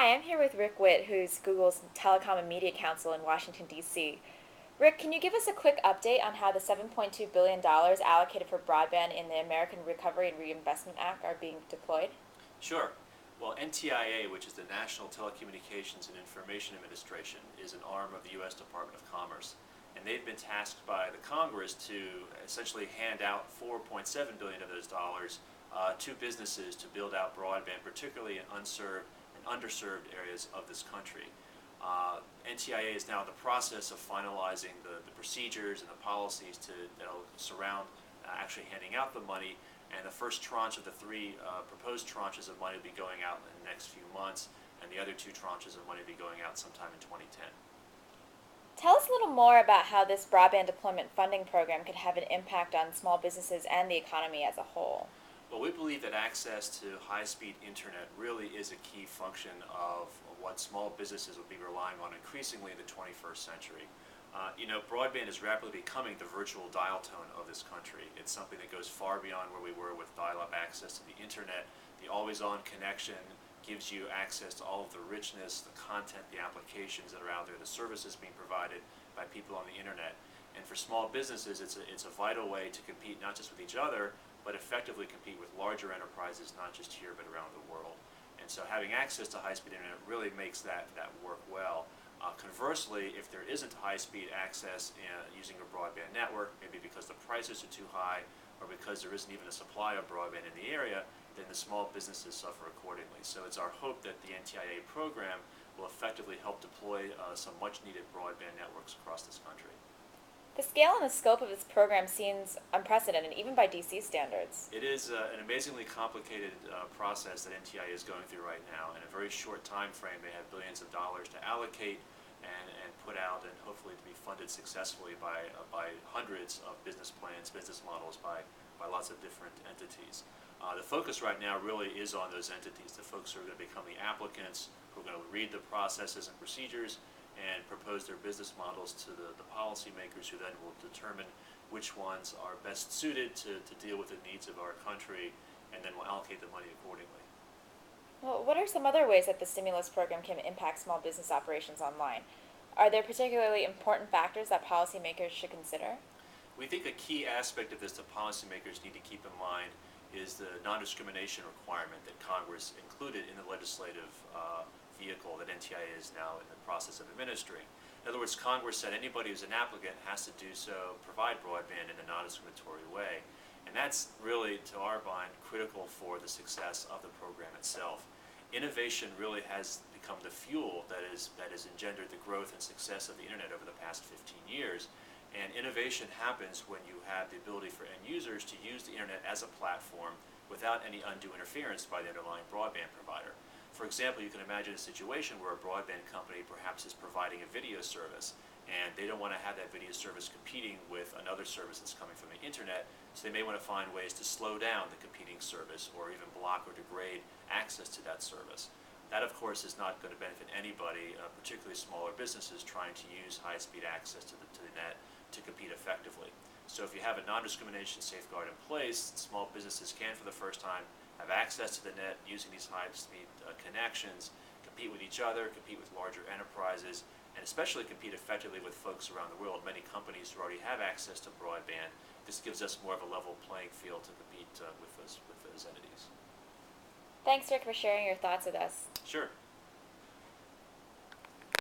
Hi, I'm here with Whitt, who's Google's Telecom and Media Counsel in Washington, D.C. Rick, can you give us a quick update on how the $7.2 billion allocated for broadband in the American Recovery and Reinvestment Act are being deployed? Sure. Well, NTIA, which is the National Telecommunications and Information Administration, is an arm of the U.S. Department of Commerce. And they've been tasked by the Congress to essentially hand out $4.7 billion of those dollars to businesses to build out broadband, particularly in unserved and underserved areas of this country. NTIA is now in the process of finalizing the procedures and the policies that'll surround actually handing out the money. And the first tranche of the three proposed tranches of money will be going out in the next few months, and the other two tranches of money will be going out sometime in 2010. Tell us a little more about how this broadband deployment funding program could have an impact on small businesses and the economy as a whole. Well, we believe that access to high-speed internet really is a key function of what small businesses will be relying on increasingly in the 21st century. Broadband is rapidly becoming the virtual dial tone of this country. It's something that goes far beyond where we were with dial-up access to the internet. The always-on connection gives you access to all of the richness, the content, the applications that are out there, the services being provided by people on the internet. And for small businesses, it's a vital way to compete not just with each other, but effectively compete with larger enterprises, not just here, but around the world. And so having access to high-speed internet really makes that work well. Conversely, if there isn't high-speed access using a broadband network, maybe because the prices are too high or because there isn't even a supply of broadband in the area, then the small businesses suffer accordingly. So it's our hope that the NTIA program will effectively help deploy some much-needed broadband networks across this country. The scale and the scope of this program seems unprecedented, even by DC standards. It is an amazingly complicated process that NTIA is going through right now. In a very short time frame, they have billions of dollars to allocate and put out, and hopefully to be funded successfully by hundreds of business plans, business models, by lots of different entities. The focus right now really is on those entities, the folks who are going to become the applicants, who are going to read the processes and procedures and propose their business models to the policymakers, who then will determine which ones are best suited to deal with the needs of our country, and then will allocate the money accordingly. Well, what are some other ways that the stimulus program can impact small business operations online? Are there particularly important factors that policymakers should consider? We think a key aspect of this that policymakers need to keep in mind is the non-discrimination requirement that Congress included in the legislative vehicle that NTIA is now in the process of administering. In other words, Congress said anybody who's an applicant has to do so, provide broadband in a non-discriminatory way. And that's really, to our mind, critical for the success of the program itself. Innovation really has become the fuel that has engendered the growth and success of the internet over the past 15 years. And innovation happens when you have the ability for end users to use the internet as a platform without any undue interference by the underlying broadband provider. For example, you can imagine a situation where a broadband company perhaps is providing a video service, and they don't want to have that video service competing with another service that's coming from the internet, so they may want to find ways to slow down the competing service or even block or degrade access to that service. That, of course, is not going to benefit anybody, particularly smaller businesses trying to use high-speed access to the net to compete effectively. So if you have a non-discrimination safeguard in place, small businesses can, for the first time, have access to the net using these high-speed connections, compete with each other, compete with larger enterprises, and especially compete effectively with folks around the world. Many companies who already have access to broadband. This gives us more of a level playing field to compete with those entities. Thanks, Rick, for sharing your thoughts with us. Sure.